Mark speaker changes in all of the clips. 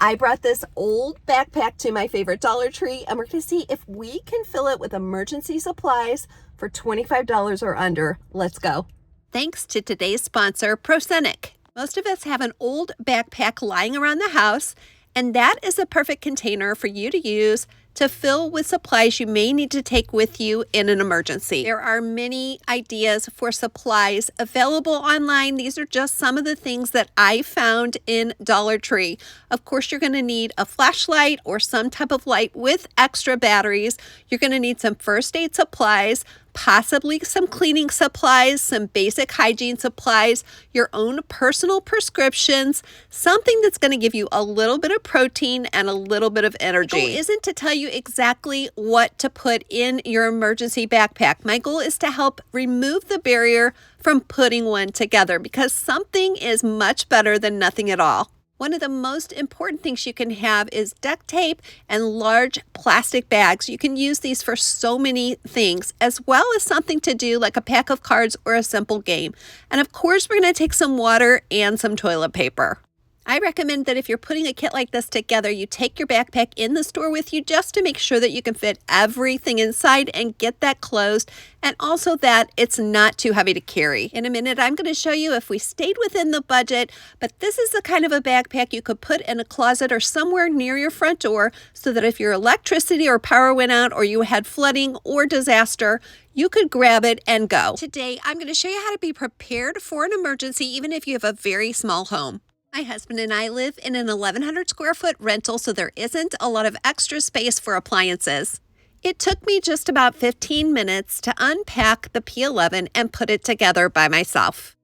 Speaker 1: I brought this old backpack to my favorite Dollar Tree, and we're going to see if we can fill it with emergency supplies for $25 or under. Let's go.
Speaker 2: Thanks to today's sponsor, Proscenic. Most of us have an old backpack lying around the house, and that is a perfect container for you to use to fill with supplies you may need to take with you in an emergency. There are many ideas for supplies available online. These are just some of the things that I found in Dollar Tree. Of course, you're going to need a flashlight or some type of light with extra batteries. You're going to need some first aid supplies, possibly some cleaning supplies, some basic hygiene supplies, your own personal prescriptions, something that's going to give you a little bit of protein and a little bit of energy. My goal isn't to tell you exactly what to put in your emergency backpack. My goal is to help remove the barrier from putting one together, because something is much better than nothing at all. One of the most important things you can have is duct tape and large plastic bags. You can use these for so many things, as well as something to do like a pack of cards or a simple game. And of course, we're going to take some water and some toilet paper. I recommend that if you're putting a kit like this together, you take your backpack in the store with you just to make sure that you can fit everything inside and get that closed, and also that it's not too heavy to carry. In a minute, I'm going to show you if we stayed within the budget, but this is the kind of a backpack you could put in a closet or somewhere near your front door so that if your electricity or power went out or you had flooding or disaster, you could grab it and go. Today, I'm going to show you how to be prepared for an emergency, even if you have a very small home. My husband and I live in an 1,100 square foot rental, so there isn't a lot of extra space for appliances. It took me just about 15 minutes to unpack the P11 and put it together by myself.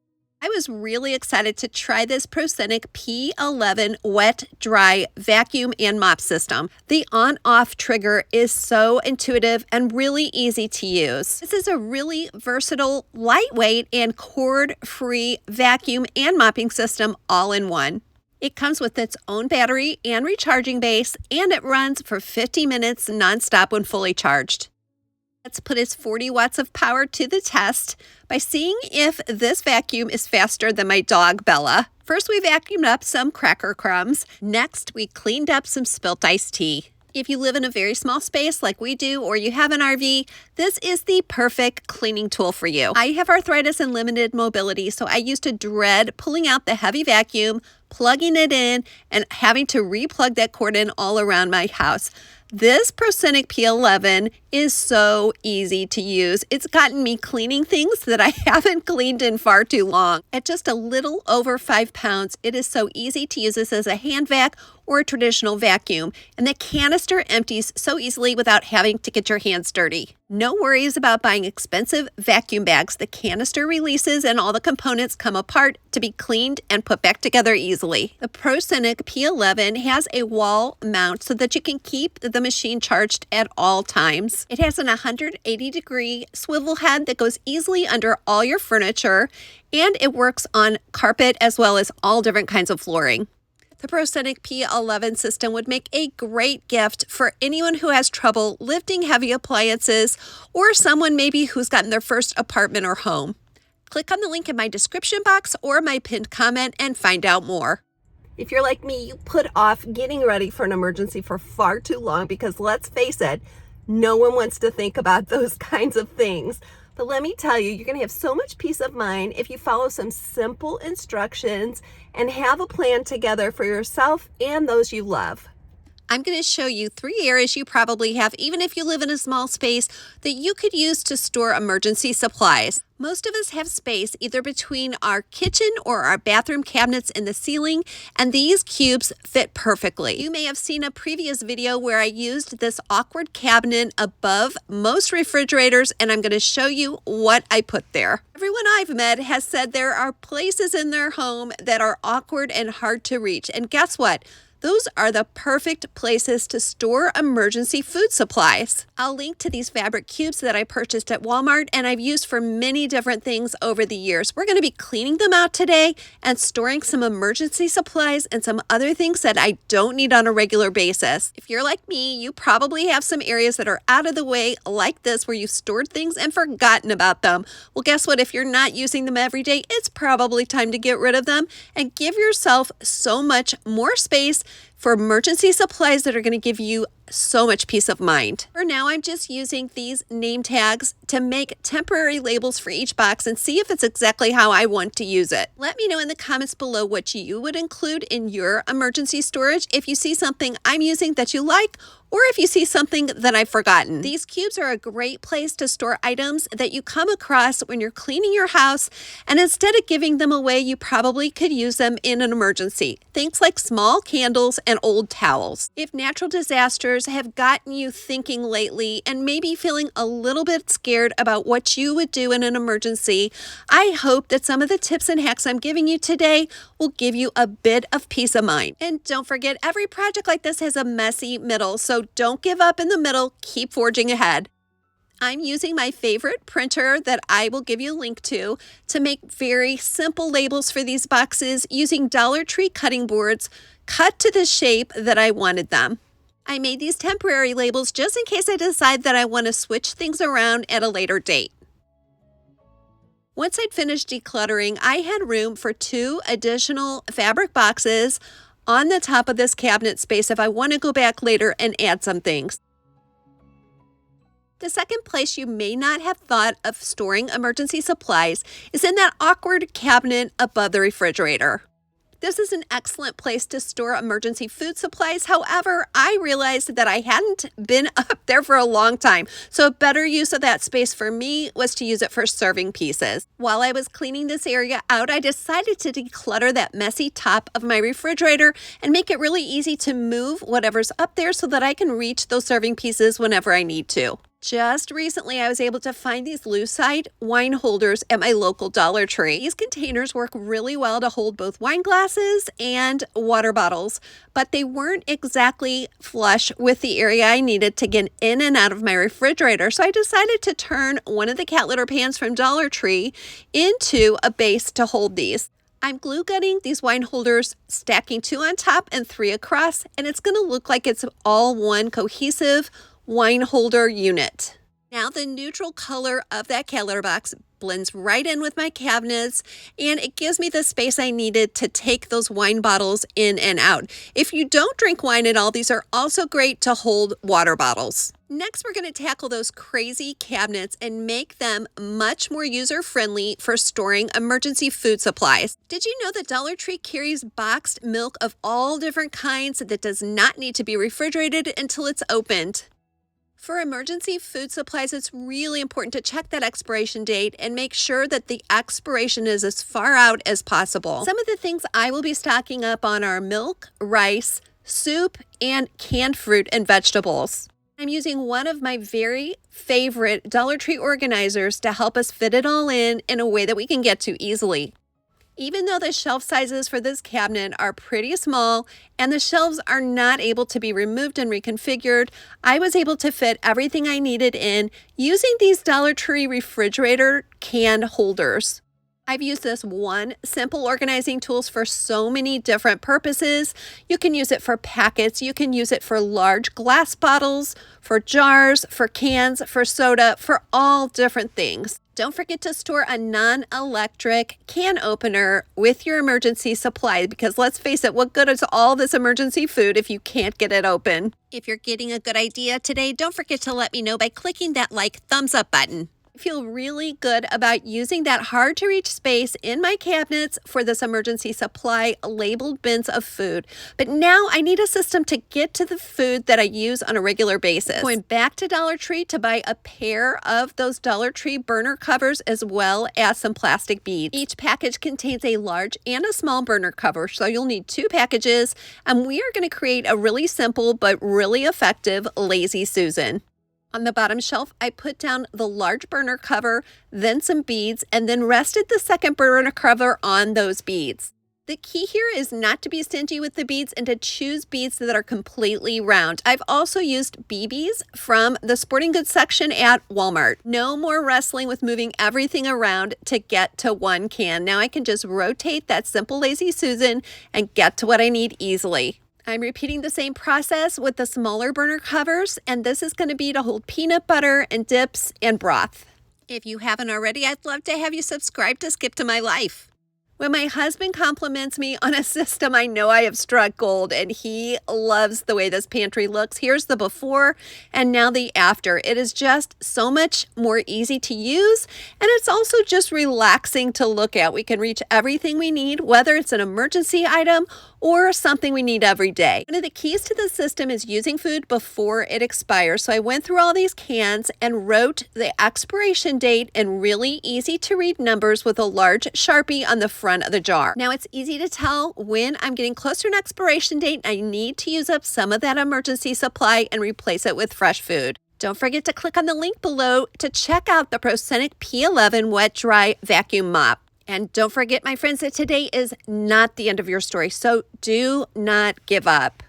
Speaker 2: I was really excited to try this Proscenic P11 wet, dry, vacuum, and mop system. The on-off trigger is so intuitive and really easy to use. This is a really versatile, lightweight, and cord-free vacuum and mopping system all in one. It comes with its own battery and recharging base, and it runs for 50 minutes nonstop when fully charged. Let's put its 40 watts of power to the test by seeing if this vacuum is faster than my dog, Bella. First, we vacuumed up some cracker crumbs. Next, we cleaned up some spilt iced tea. If you live in a very small space like we do, or you have an RV, this is the perfect cleaning tool for you. I have arthritis and limited mobility, so I used to dread pulling out the heavy vacuum, plugging it in, and having to re-plug that cord in all around my house. This Proscenic P11 is so easy to use. It's gotten me cleaning things that I haven't cleaned in far too long. At just a little over 5 pounds, it is so easy to use this as a hand vac or a traditional vacuum, and the canister empties so easily without having to get your hands dirty. No worries about buying expensive vacuum bags. The canister releases and all the components come apart to be cleaned and put back together easily. The Proscenic P11 has a wall mount so that you can keep the machine charged at all times. It has an 180-degree swivel head that goes easily under all your furniture, and it works on carpet as well as all different kinds of flooring. The Proscenic P11 system would make a great gift for anyone who has trouble lifting heavy appliances, or someone maybe who's gotten their first apartment or home. Click on the link in my description box or my pinned comment and find out more.
Speaker 1: If you're like me, you put off getting ready for an emergency for far too long because, let's face it, no one wants to think about those kinds of things. But let me tell you, you're going to have so much peace of mind if you follow some simple instructions and have a plan together for yourself and those you love.
Speaker 2: I'm going to show you 3 areas you probably have, even if you live in a small space, that you could use to store emergency supplies. Most of us have space either between our kitchen or our bathroom cabinets in the ceiling, and these cubes fit perfectly. You may have seen a previous video where I used this awkward cabinet above most refrigerators, and I'm going to show you what I put there. Everyone I've met has said there are places in their home that are awkward and hard to reach, and guess what? Those are the perfect places to store emergency food supplies. I'll link to these fabric cubes that I purchased at Walmart and I've used for many different things over the years. We're going to be cleaning them out today and storing some emergency supplies and some other things that I don't need on a regular basis. If you're like me, you probably have some areas that are out of the way like this where you've stored things and forgotten about them. Well, guess what? If you're not using them every day, it's probably time to get rid of them and give yourself so much more space, for emergency supplies that are going to give you so much peace of mind. For now, I'm just using these name tags to make temporary labels for each box and see if it's exactly how I want to use it. Let me know in the comments below what you would include in your emergency storage if you see something I'm using that you like, or if you see something that I've forgotten. These cubes are a great place to store items that you come across when you're cleaning your house, and instead of giving them away, you probably could use them in an emergency. Things like small candles and old towels. If natural disasters have gotten you thinking lately and maybe feeling a little bit scared about what you would do in an emergency, I hope that some of the tips and hacks I'm giving you today will give you a bit of peace of mind. And don't forget, every project like this has a messy middle, so don't give up in the middle, keep forging ahead. I'm using my favorite printer that I will give you a link to make very simple labels for these boxes using Dollar Tree cutting boards cut to the shape that I wanted them. I made these temporary labels just in case I decide that I want to switch things around at a later date. Once I'd finished decluttering, I had room for 2 additional fabric boxes on the top of this cabinet space if I want to go back later and add some things. The second place you may not have thought of storing emergency supplies is in that awkward cabinet above the refrigerator. This is an excellent place to store emergency food supplies. However, I realized that I hadn't been up there for a long time, so a better use of that space for me was to use it for serving pieces. While I was cleaning this area out, I decided to declutter that messy top of my refrigerator and make it really easy to move whatever's up there so that I can reach those serving pieces whenever I need to. Just recently, I was able to find these loose-side wine holders at my local Dollar Tree. These containers work really well to hold both wine glasses and water bottles, but they weren't exactly flush with the area I needed to get in and out of my refrigerator. So I decided to turn one of the cat litter pans from Dollar Tree into a base to hold these. I'm glue gunning these wine holders, stacking 2 on top and 3 across, and it's going to look like it's all one cohesive wine holder unit. Now the neutral color of that cat litter box blends right in with my cabinets, and it gives me the space I needed to take those wine bottles in and out. If you don't drink wine at all, these are also great to hold water bottles. Next, we're going to tackle those crazy cabinets and make them much more user-friendly for storing emergency food supplies. Did you know that Dollar Tree carries boxed milk of all different kinds that does not need to be refrigerated until it's opened? For emergency food supplies, it's really important to check that expiration date and make sure that the expiration is as far out as possible. Some of the things I will be stocking up on are milk, rice, soup, and canned fruit and vegetables. I'm using one of my very favorite Dollar Tree organizers to help us fit it all in a way that we can get to easily. Even though the shelf sizes for this cabinet are pretty small and the shelves are not able to be removed and reconfigured, I was able to fit everything I needed in using these Dollar Tree refrigerator can holders. I've used this one simple organizing tools for so many different purposes. You can use it for packets, you can use it for large glass bottles, for jars, for cans, for soda, for all different things. Don't forget to store a non-electric can opener with your emergency supply, because let's face it, what good is all this emergency food if you can't get it open? If you're getting a good idea today, don't forget to let me know by clicking that thumbs up button. I feel really good about using that hard to reach space in my cabinets for this emergency supply labeled bins of food. But now I need a system to get to the food that I use on a regular basis. Going back to Dollar Tree to buy a pair of those Dollar Tree burner covers as well as some plastic beads. Each package contains a large and a small burner cover, so you'll need 2 packages, and we are going to create a really simple but really effective Lazy Susan. On the bottom shelf, I put down the large burner cover, then some beads, and then rested the second burner cover on those beads. The key here is not to be stingy with the beads and to choose beads that are completely round. I've also used BBs from the sporting goods section at Walmart. No more wrestling with moving everything around to get to one can. Now I can just rotate that simple Lazy Susan and get to what I need easily. I'm repeating the same process with the smaller burner covers, and this is going to be to hold peanut butter and dips and broth. If you haven't already, I'd love to have you subscribe to Skip to My Life. When my husband compliments me on a system, I know I have struck gold, and he loves the way this pantry looks. Here's the before and now the after. It is just so much more easy to use, and it's also just relaxing to look at. We can reach everything we need, whether it's an emergency item or something we need every day. One of the keys to the system is using food before it expires. So I went through all these cans and wrote the expiration date in really easy to read numbers with a large Sharpie on the front of the jar. Now it's easy to tell when I'm getting close to an expiration date. I need to use up some of that emergency supply and replace it with fresh food. Don't forget to click on the link below to check out the Proscenic P11 Wet Dry Vacuum Mop. And don't forget, my friends, that today is not the end of your story, so do not give up.